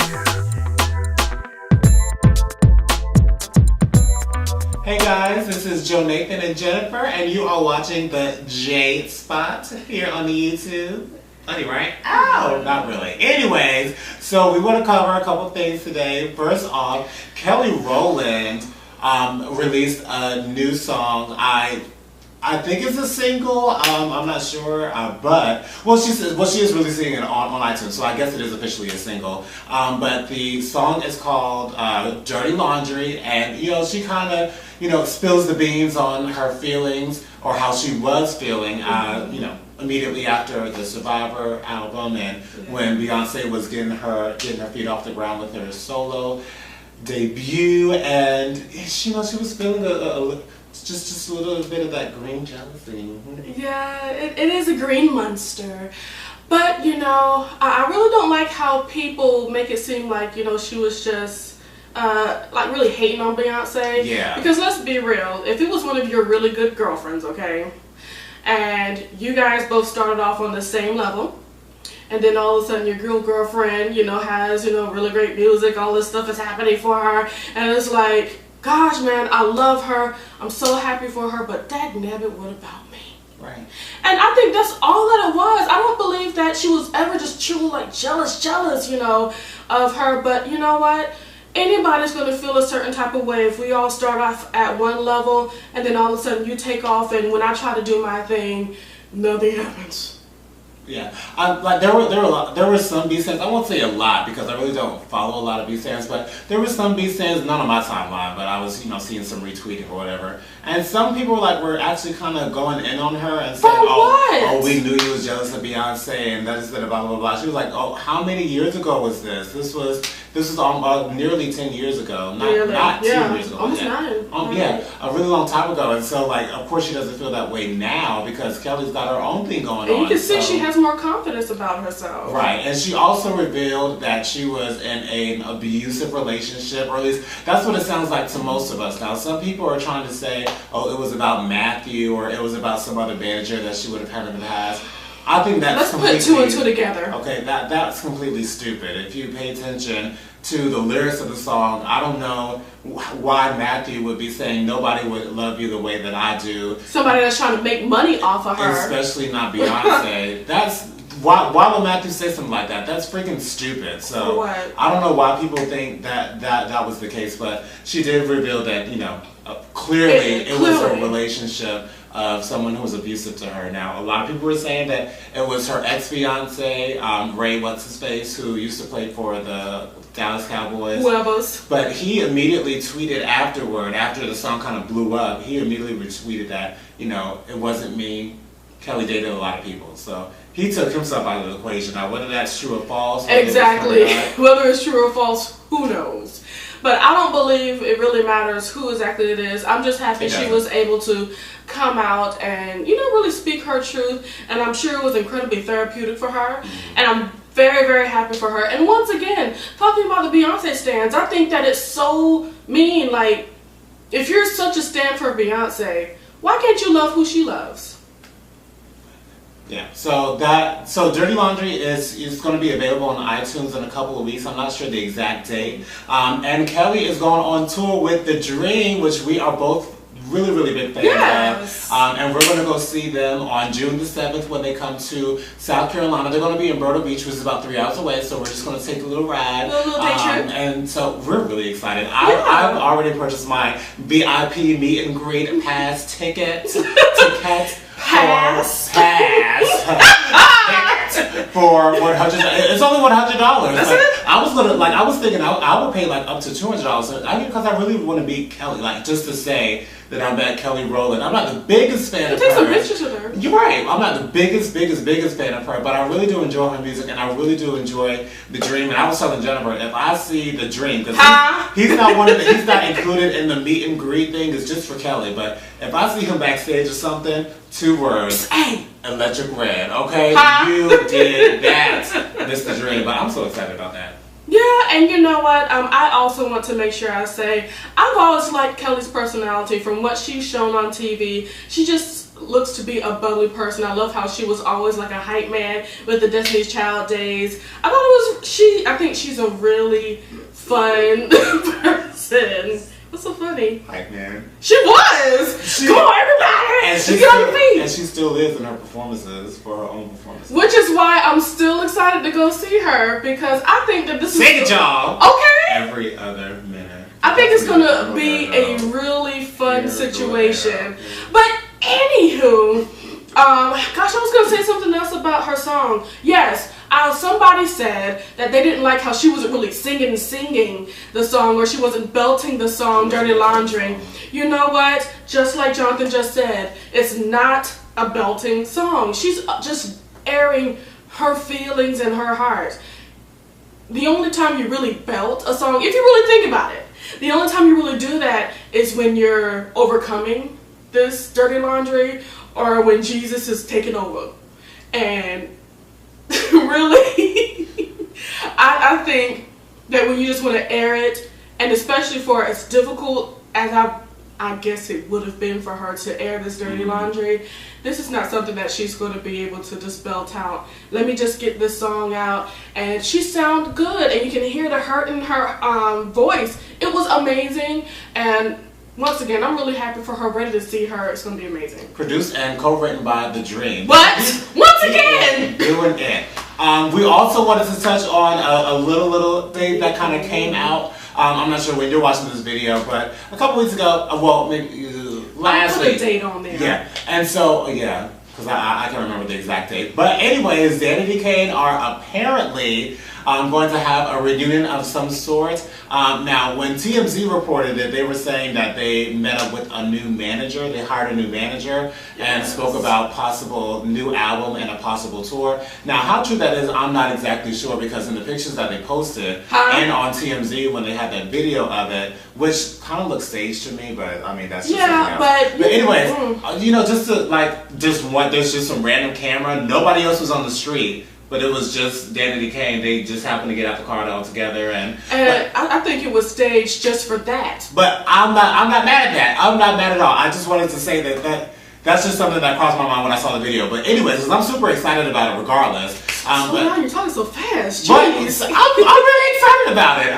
Hey guys, this is Joe, Nathan, and Jennifer, and you are watching the TheJaySpot here on the YouTube. Funny, right? Oh, not really. Anyways, so we want to cover a couple things today. First off, Kelly Rowland released a new song. I think it's a single. I'm not sure, but she is releasing it on iTunes, so I guess it is officially a single. But the song is called "Dirty Laundry," and she kind of spills the beans on her feelings or how she was feeling. Immediately after the Survivor album, and when Beyonce was getting her feet off the ground with her solo debut, and she was feeling just a little bit of that green jealousy. Yeah, it is a green monster. But, I really don't like how people make it seem like, she was just, really hating on Beyonce. Yeah. Because let's be real, if it was one of your really good girlfriends, okay, and you guys both started off on the same level, and then all of a sudden your girlfriend, has, really great music, all this stuff is happening for her, and it's like, gosh, man, I love her. I'm so happy for her, but dagnabbit, what about me? Right. And I think that's all that it was. I don't believe that she was ever just truly jealous, of her. But you know what? Anybody's going to feel a certain type of way if we all start off at one level and then all of a sudden you take off, and when I try to do my thing, nothing happens. Yeah, there were some B-stands. I won't say a lot because I really don't follow a lot of B-stands, but there were some B-stands, not on my timeline, but I was seeing some retweeting or whatever, and some people were actually kind of going in on her and saying, oh, we knew you was jealous of Beyonce, and that is blah blah blah. She was like, oh, how many years ago was this? This was nearly 10 years ago, not 10 years ago. Almost 9. Yeah, a really long time ago, and so of course she doesn't feel that way now because Kelly's got her own thing going on. And you can see she has more confidence about herself. Right, and she also revealed that she was in an abusive relationship, or at least that's what it sounds like to most of us. Now, some people are trying to say, oh, it was about Matthew, or it was about some other manager that she would have had in the past. I think that's Let's put 2 and 2 together. Okay, that's completely stupid. If you pay attention to the lyrics of the song, I don't know why Matthew would be saying nobody would love you the way that I do. Somebody that's trying to make money off of her. Especially not Beyonce. Why would Matthew say something like that? That's freaking stupid. So I don't know why people think that was the case, but she did reveal that clearly it was a relationship of someone who was abusive to her. Now, a lot of people were saying that it was her ex-fiance, Ray What's-His-Face, who used to play for the Dallas Cowboys. Whoever's. But he immediately tweeted afterward, after the song kind of blew up, he immediately retweeted that, it wasn't me. Kelly dated a lot of people. So he took himself out of the equation. Now, whether that's true or false. Exactly. Whether it's true or false, who knows? But I don't believe it really matters who exactly it is. I'm just happy she was able to come out and, really speak her truth. And I'm sure it was incredibly therapeutic for her. And I'm very, very happy for her. And once again, talking about the Beyonce stans, I think that it's so mean. Like, if you're such a stan for Beyonce, why can't you love who she loves? Yeah, so Dirty Laundry is going to be available on iTunes in a couple of weeks. I'm not sure the exact date. And Kelly is going on tour with The Dream, which we are both really, really big fans of. And we're going to go see them on June the 7th when they come to South Carolina. They're going to be in Myrtle Beach, which is about 3 hours away, so we're just going to take a little ride. A little day trip. And so we're really excited. I've already purchased my VIP meet and greet pass ticket. Pass for $100. It's only $100. That's it. I was thinking I would pay up to $200. Because I really want to meet Kelly, just to say that I met Kelly Rowland. I'm not the biggest fan of her. Take some pictures with her. You're right. I'm not the biggest fan of her, but I really do enjoy her music, and I really do enjoy The Dream. And I was telling Jennifer, if I see The Dream, because he's not included in the meet and greet thing. It's just for Kelly. But if I see him backstage or something, 2 words. Hey. Electric Red. Okay, you did that, Mr. Dream. But I'm so excited about that. Yeah, and you know what? I also want to make sure I say I've always liked Kelly's personality from what she's shown on TV. She just looks to be a bubbly person. I love how she was always like a hype man with the Destiny's Child days. I think she's a really fun person. What's so funny? Hype man. She was! Come on, everybody! And she get on your feet! And she still is in her performances, for her own performances. Which is why I'm still excited to go see her, because I think that this is... Sing it, y'all! Okay! Every other minute. I think it's going to be a really fun situation. But anywho, gosh, I was going to say something else about her song. Yes. Somebody said that they didn't like how she wasn't really singing the song, or she wasn't belting the song Dirty Laundry. You know what? Just like Jonathan just said, it's not a belting song. She's just airing her feelings and her heart. The only time you really belt a song, if you really think about it, the only time you really do that is when you're overcoming this dirty laundry, or when Jesus is taking over. And really, I think that when you just want to air it, and especially for as difficult as I guess it would have been for her to air this dirty laundry, this is not something that she's going to be able to just belt out. Let me just get this song out, and she sounded good, and you can hear the hurt in her voice. It was amazing, and once again, I'm really happy for her. Ready to see her. It's going to be amazing. Produced and co-written by The Dream. What? Once again! Doing it. We also wanted to touch on a little thing that kind of came out. I'm not sure when you're watching this video, but a couple weeks ago, well, maybe last week. I'll put a date on there. Yeah. And so, yeah, because I can't remember the exact date. But anyways, Danity Kane are apparently going to have a reunion of some sort. Now, when TMZ reported it, they were saying that they met up with a new manager. They hired a new manager and spoke about possible new album and a possible tour. Now, how true that is, I'm not exactly sure, because in the pictures that they posted and on TMZ when they had that video of it, which kind of looks staged to me, but I mean, that's just but anyways, you know, just to there's just some random camera. Nobody else was on the street. But it was just Danity Kane. They just happened to get out the car all together, and I think it was staged just for that. But I'm not mad at that. I'm not mad at all. I just wanted to say that's just something that crossed my mind when I saw the video. But anyways, I'm super excited about it regardless. Now you're talking so fast. But I'm really excited about it.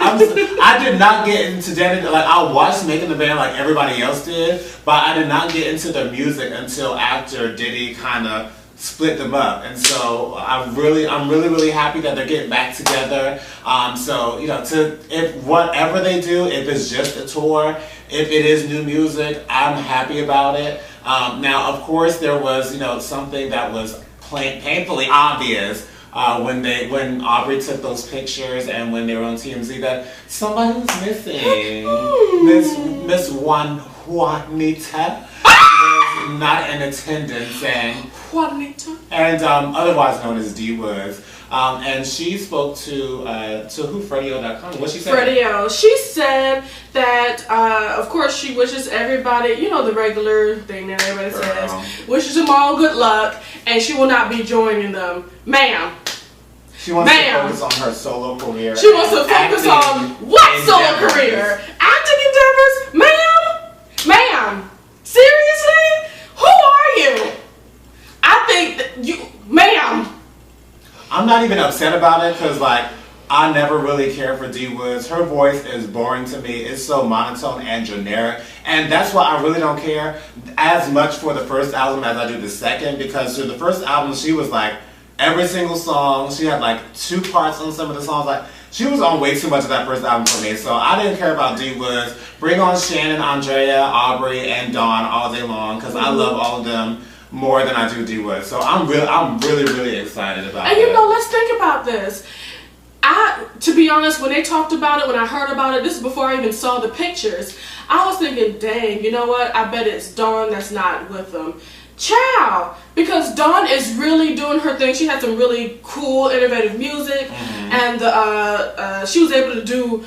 I did not get into Danity. Like, I watched Making the Band like everybody else did, but I did not get into the music until after Diddy kind of split them up, and so I'm really happy that they're getting back together. So you know, if whatever they do, if it's just a tour, if it is new music, I'm happy about it. Now, of course, there was something that was painfully obvious when Aubrey took those pictures and when they were on TMZ, that somebody was missing. Miss Juanita was not in attendance, and otherwise known as D Woods. And she spoke to who? Freddyo.com. What she said? Freddyo. She said that, of course, she wishes everybody, the regular thing that everybody says, wishes them all good luck, and she will not be joining them. Ma'am. She wants to focus on her solo career. She wants to focus on what solo career? Acting endeavors? Ma'am. Seriously? Who are you? I think that you, ma'am. I'm not even upset about it, because I never really cared for D Woods. Her voice is boring to me. It's so monotone and generic. And that's why I really don't care as much for the first album as I do the second, because through the first album she was every single song. She had 2 parts on some of the songs. She was on way too much of that first album for me, so I didn't care about D Woods. Bring on Shannon, Andrea, Aubrey, and Dawn all day long, because I love all of them more than I do D Woods. So I'm really excited about it. And let's think about this. To be honest, when they talked about it, when I heard about it, this is before I even saw the pictures, I was thinking, dang, you know what? I bet it's Dawn that's not with them. Child, because Dawn is really doing her thing. She had some really cool, innovative music, and she was able to do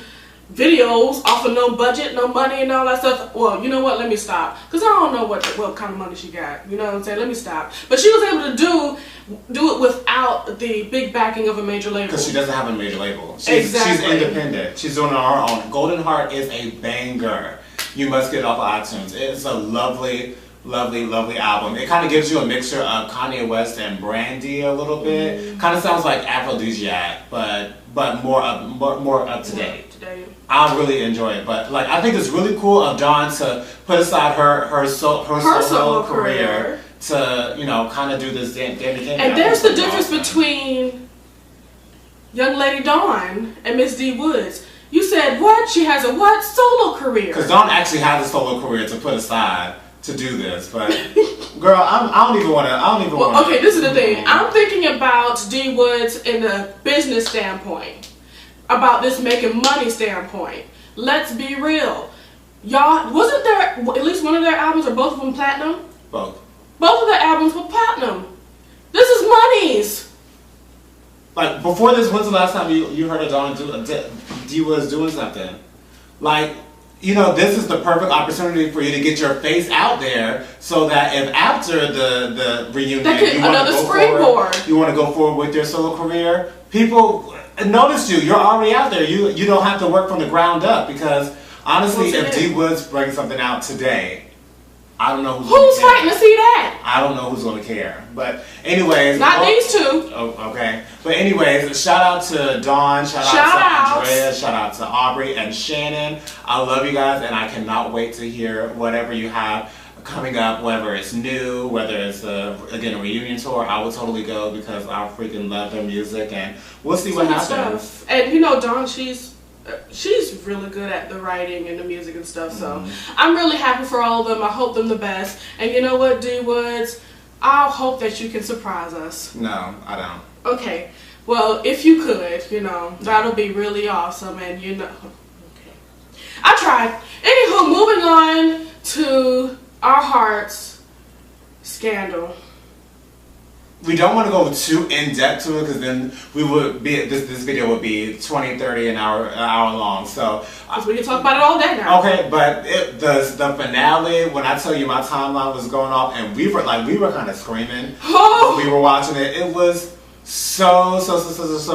videos off of no budget, no money, and all that stuff. Well, you know what? Let me stop, because I don't know what kind of money she got. You know what I'm saying? Let me stop. But she was able to do it without the big backing of a major label. Because she doesn't have a major label. She's independent. She's doing it on her own. Golden Heart is a banger. You must get it off of iTunes. It's a lovely lovely, lovely album. It kind of gives you a mixture of Kanye West and Brandy a little bit. Kind of sounds like Aphrodisiac, but more up to date. I really enjoy it, but like I think it's really cool of Dawn to put aside her solo career to kind of do this Danity Kane. And there's the difference between young lady Dawn and Miss D Woods. You said what? She has a what? Solo career. Because Dawn actually has a solo career to put aside to do this, but girl, I don't even want to. Well, okay, this is the thing. I'm thinking about D Woods in the business standpoint, about this making money standpoint. Let's be real, y'all. Wasn't there at least one of their albums or both of them platinum? Both. Both of their albums were platinum. This is monies. Like before this, when's the last time you heard of Dawn D Woods doing something? Like. This is the perfect opportunity for you to get your face out there so that if after the reunion you want to go forward with your solo career, people notice you. You're already out there. You don't have to work from the ground up because honestly, if D Woods brings something out today, I don't know who's fighting to see that. I don't know who's going to care. But anyways. Not these two. Oh, okay. But anyways, shout out to Dawn. Shout out to Andrea. Shout out to Aubrey and Shannon. I love you guys and I cannot wait to hear whatever you have coming up, whether it's new, whether it's again a reunion tour. I will totally go because I freaking love their music and we'll see what happens. And Dawn, she's really good at the writing and the music and stuff, so I'm really happy for all of them. I hope them the best. And you know what, D Woods, I'll hope that you can surprise us. No, I don't. Okay, well, if you could, that'll be really awesome. And okay, I tried. Anywho, moving on to our hearts, Scandal. We don't want to go too in depth to it because then we would be this video would be 20, 30 an hour long. So we can talk about it all day now. Okay, but the finale, when I tell you my timeline was going off and we were kind of screaming when we were watching it. It was so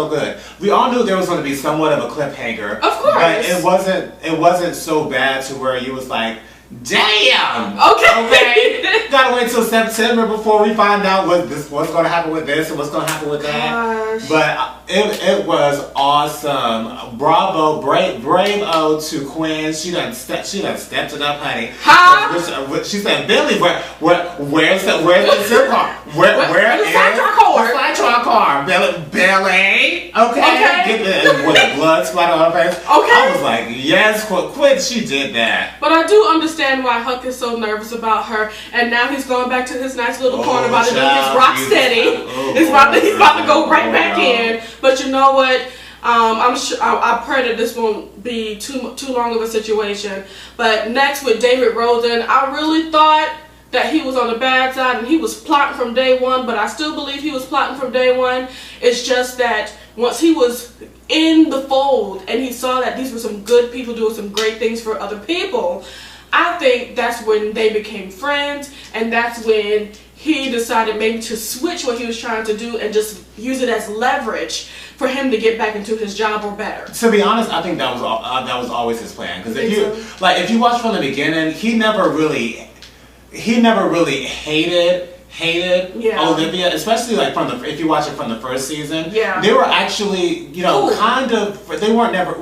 good. We all knew there was going to be somewhat of a cliffhanger. Of course. But it wasn't so bad to where you was like, damn! Okay. Gotta wait till September before we find out what's going to happen with this and what's going to happen with that. Gosh. But it was awesome. Bravo, brave to Quinn. She done stepped it up, honey. Huh? She said, Billy, where's the zip car? Where is the sidetrack car? Billy. Okay. Get with the blood splatter on her face. Okay. I was like, yes, Quinn, she did that. But I do understand why Huck is so nervous about her, and now he's going back to his nice little corner about to do his rock steady. He's about to go right back in. But you know what? I'm sure. I pray that this won't be too long of a situation. But next with David Rowland, I really thought that he was on the bad side and he was plotting from day one. But I still believe he was plotting from day one. It's just that once he was in the fold and he saw that these were some good people doing some great things for other people, I think that's when they became friends, and that's when he decided maybe to switch what he was trying to do and just use it as leverage for him to get back into his job or better. To be honest, I think that was always his plan. Because if you watch from the beginning, he never really hated Olivia, especially like if you watch it from the first season. Yeah, they were actually cool. Kind of. They were never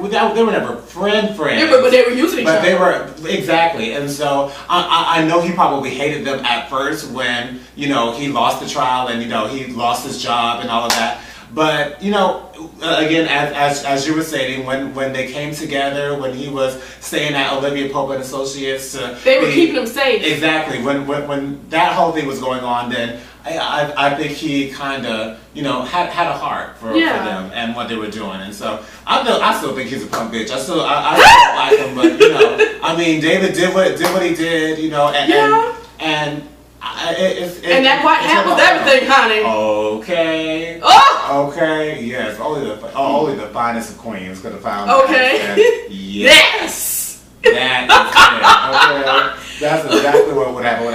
friends. Yeah, but they were using each other. But they were exactly, and so I know he probably hated them at first when he lost the trial and he lost his job and all of that. But again, as you were stating, when they came together, when he was staying at Olivia Pope and Associates, they were keeping him safe. Exactly. When that whole thing was going on, then I think he kind of had a heart for them and what they were doing, and so I still think he's a punk bitch. I still like him, but I mean, David did what he did, and that white hat was everything, honey. Okay. Oh. Okay. Yes. Only the finest of queens could have found. Okay. Yes. That is it. Okay. That's exactly what would happen.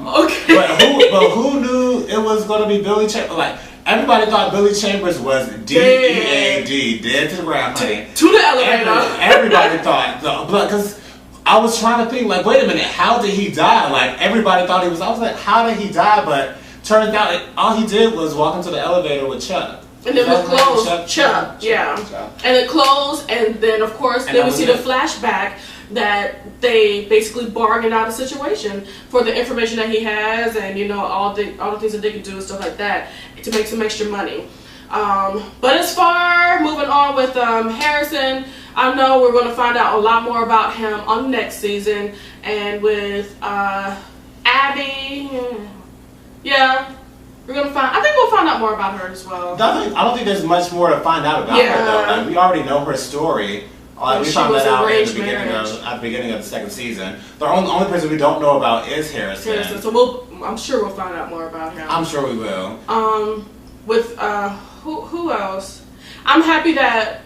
Okay. But who knew it was going to be Billy Chambers? Like everybody thought Billy Chambers was DEAD, dead to the ground, honey. To the elevator. Everybody thought because I was trying to think, like, wait a minute, how did he die? Like, everybody thought he was, I was like, how did he die? But turns out all he did was walk into the elevator with Chuck. And it was closed. Chuck, yeah. And it closed, and then, of course, then we see the flashback that they basically bargained out a situation for the information that he has, and, you know, all the things that they can do and stuff like that to make some extra money. But as far moving on with Harrison, I know we're going to find out a lot more about him on next season, and with Abby, yeah, I think we'll find out more about her as well. I don't think there's much more to find out about her though. Like, we already know her story. We found that out at the beginning of the second season. The only person we don't know about is Harrison. So I'm sure we'll find out more about him. I'm sure we will. With who else? I'm happy that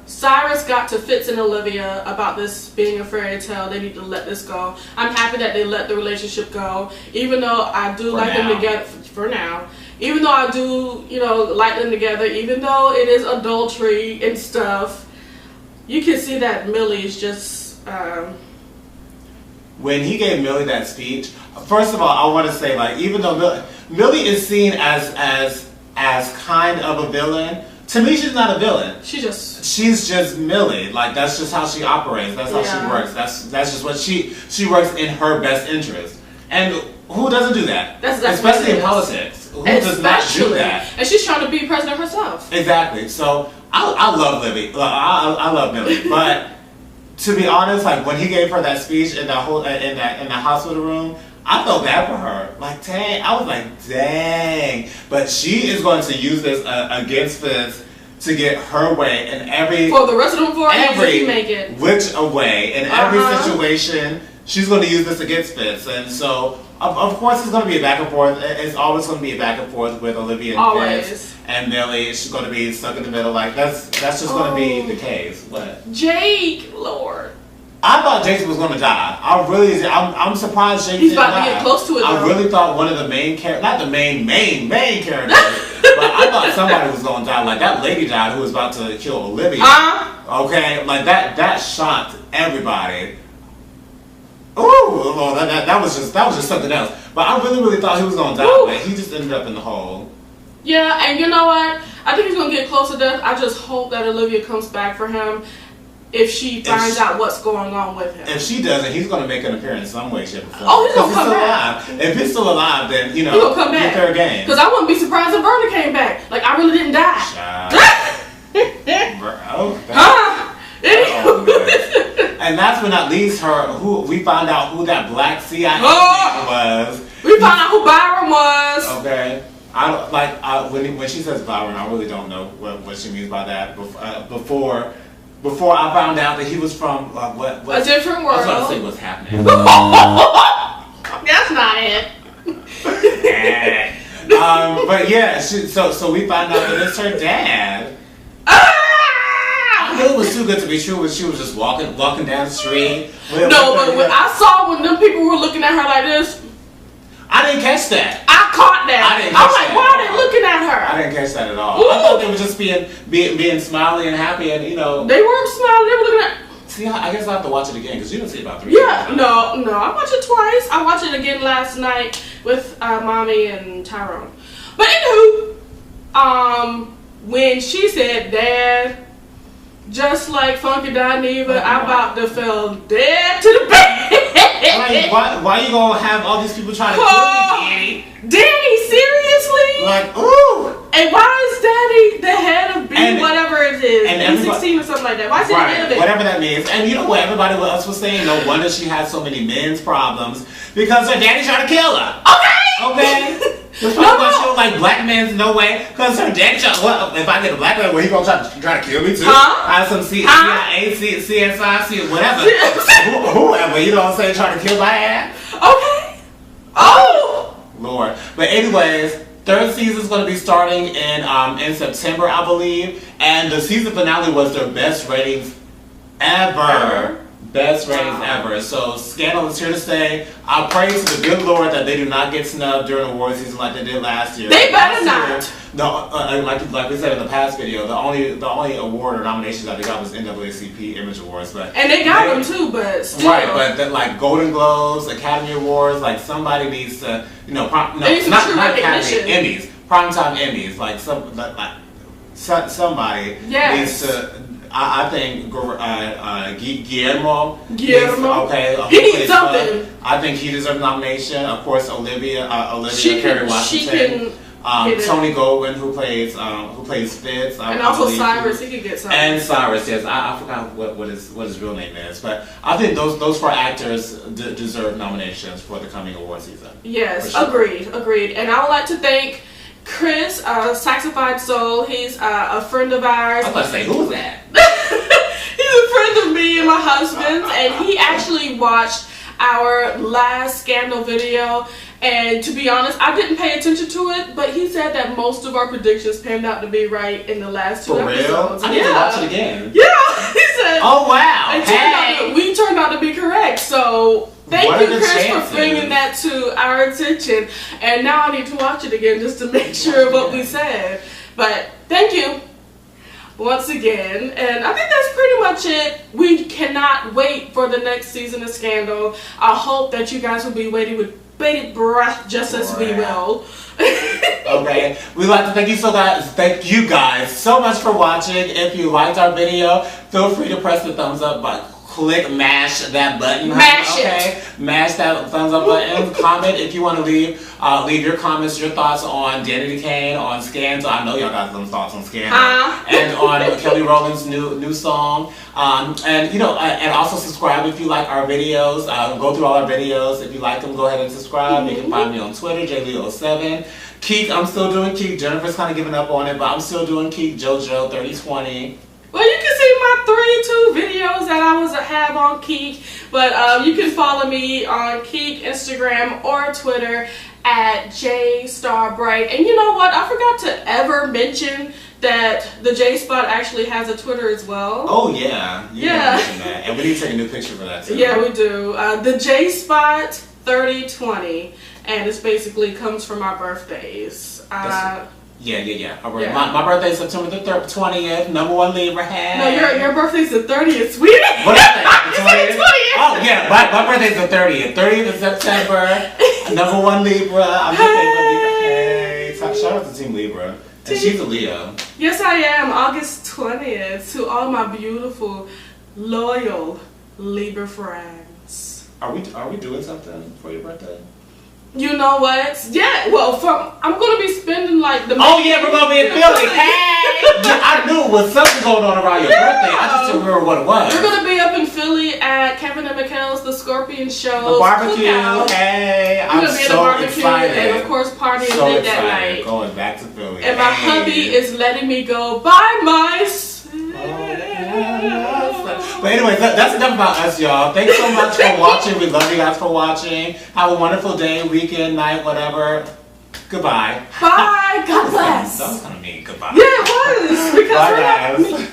Cyrus got to Fitz and Olivia about this being a fairy tale. They need to let this go. I'm happy that they let the relationship go, even though I do like them together for now. Even though I do, you know, like them together, even though it is adultery and stuff, you can see that Millie is just. When he gave Millie that speech, first of all, I want to say, like, even though Millie is seen as kind of a villain, to me she's not a villain. She's just Millie. Like, that's just how she operates. That's how she works. That's just what she works in her best interest. And who doesn't do that? Especially in politics. Who does not do that? And she's trying to be president herself. Exactly. So I love Libby. I love Millie. But to be honest, like, when he gave her that speech in the hospital room, I felt bad for her. Like, dang. I was like, dang. But she is going to use this against Fitz to get her way in every... For the rest of them 4 years, if you make it. Which way. In every situation, she's going to use this against Fitz. And so, of course, it's going to be a back and forth. It's always going to be a back and forth with Olivia and Fitz. And Millie, she's going to be stuck in the middle. Like, that's just going to be the case. What? Jake, Lord. I thought Jason was going to die. I'm surprised Jason He's about to get close to it. I really thought one of the main characters, not the main characters, but I thought somebody was going to die. Like, that lady died who was about to kill Olivia. Okay, like that shocked everybody. Ooh, Lord, that was just something else. But I really thought he was going to die, but he just ended up in the hole. Yeah, and you know what? I think he's going to get close to death. I just hope that Olivia comes back for him. If she finds out what's going on with him. If she doesn't, he's going to make an appearance some way, shape, or form. Oh, he's going to come back. Alive. If he's still alive, then, you know, he's going to come back. Fair game. Because I wouldn't be surprised if Verna came back. Like, I really didn't die. And last but not least, we found out who that black CIA was. We found out who Byron was. Okay. When she says Byron, I really don't know what she means by that. Before I found out that he was from a different world. I was about to say what's happening. That's not it. But yeah, so we found out that it's her dad. I knew it was too good to be true when she was just walking down the street. But when I saw when them people were looking at her like this, I didn't catch that. I caught that. I'm like, why are they looking at her? I didn't catch that at all. I thought they were just being smiley and happy, and you know. They weren't smiling. They were looking at. See, I guess I have to watch it again because you didn't see it about 3 years. Yeah, no, I watched it twice. I watched it again last night with Mommy and Tyrone. But anywho, when she said, "Dad," just like Funky Dineva, I'm about to fell dead to the bed. Like, why you gonna have all these people trying to kill me, Danny? Danny, seriously? Like, ooh. And why is Danny the head of B, whatever it is, B16 or something like that? Why is he the head of it? Whatever that means. And you know what everybody else was saying? No wonder she had so many men's problems because her daddy tried to kill her. Okay? Just she was like, black men's no way. Because her daddy tried, if I get a black man, he gonna try to kill me too? I have some CIA, CSI, whatever. Whoever, you know what I'm saying, trying to kill my ass. Okay. Oh! Lord. But anyways, third season's going to be starting in September, I believe. And the season finale was their best ratings ever. Best ratings ever. So Scandal is here to stay. I pray to the good Lord that they do not get snubbed during award season like they did last year. They better not. Like we said in the past video, the only award or nominations that they got was NAACP Image Awards, and they got them too, but still. Right, but like Golden Globes, Academy Awards, like somebody needs to, not Academy, Emmys, primetime Emmys, like somebody needs to. I think Guillermo. Okay, he needs something. I think he deserves a nomination. Of course, Olivia Carey Washington. Tony Goldwyn, who plays Fitz, and also Cyrus, he could get something. And Cyrus, yes, I forgot what his real name is, but I think those 4 actors deserve nominations for the coming award season. Yes, sure. Agreed. And I would like to thank Chris, Saxified Soul. He's a friend of ours. I was about to say, who's that? He's a friend of me and my husband's, and he actually watched our last Scandal video. And to be honest, I didn't pay attention to it, but he said that most of our predictions panned out to be right in the last 2 episodes. I need to watch it again. Yeah, he said. Oh wow! We turned out to be correct. So thank you, Chris, for bringing that to our attention. And now I need to watch it again just to make sure what we said. But thank you once again, and I think that's pretty much it. We cannot wait for the next season of Scandal. I hope that you guys will be waiting with bated breath, just as we will. Okay, we'd like to thank you guys so much for watching. If you liked our video, feel free to press the thumbs up button. Mash that button. Mash it. Mash that thumbs up button. Comment if you want to leave your comments, your thoughts on Danity Kane, on Scandal. I know y'all got some thoughts on Scandal, and on Kelly Rowland's new song. And also subscribe if you like our videos. Go through all our videos. If you like them, go ahead and subscribe. You can find me on Twitter, JLeo07. Keek, I'm still doing Keek. Jennifer's kind of giving up on it, but I'm still doing Keek. JoJo 3020. Well, you can see my 32 videos that I have on Keek, but you can follow me on Keek, Instagram, or Twitter at JStarBright. And you know what? I forgot to ever mention that TheJaySpot actually has a Twitter as well. Oh yeah, yeah. That. And we need to take a new picture for that too. Yeah, we do. TheJaySpot 3020, and this basically comes from our birthdays. Yeah. My birthday's September the 20th. #1 Libra. Hey. No, your birthday's the 30th, sweetie. What is that? The 20th? Oh yeah, my birthday's the 30th. 30th of September. #1 Libra. I'm just saying Libra. Hey, shout out to Team Libra. And she's a Leo. Yes, I am. August 20th. To all my beautiful, loyal Libra friends. Are we doing something for your birthday? You know what? Yeah, well, I'm going to be spending like the... Oh yeah, we're going to be in Philly. Hey! I knew it was something going on around your birthday. I just didn't remember what it was. We're going to be up in Philly at Kevin and McHale's The Scorpion Show. The barbecue. Hey, I'm so excited. And of course, partying late that night. Going back to Philly. And my hubby is letting me go buy my... But anyway, that's enough about us, y'all. Thanks so much for watching. We love you guys for watching. Have a wonderful day, weekend, night, whatever. Goodbye. Bye. God bless. That was kind of mean. Goodbye. Yeah, it was. Because bye, guys.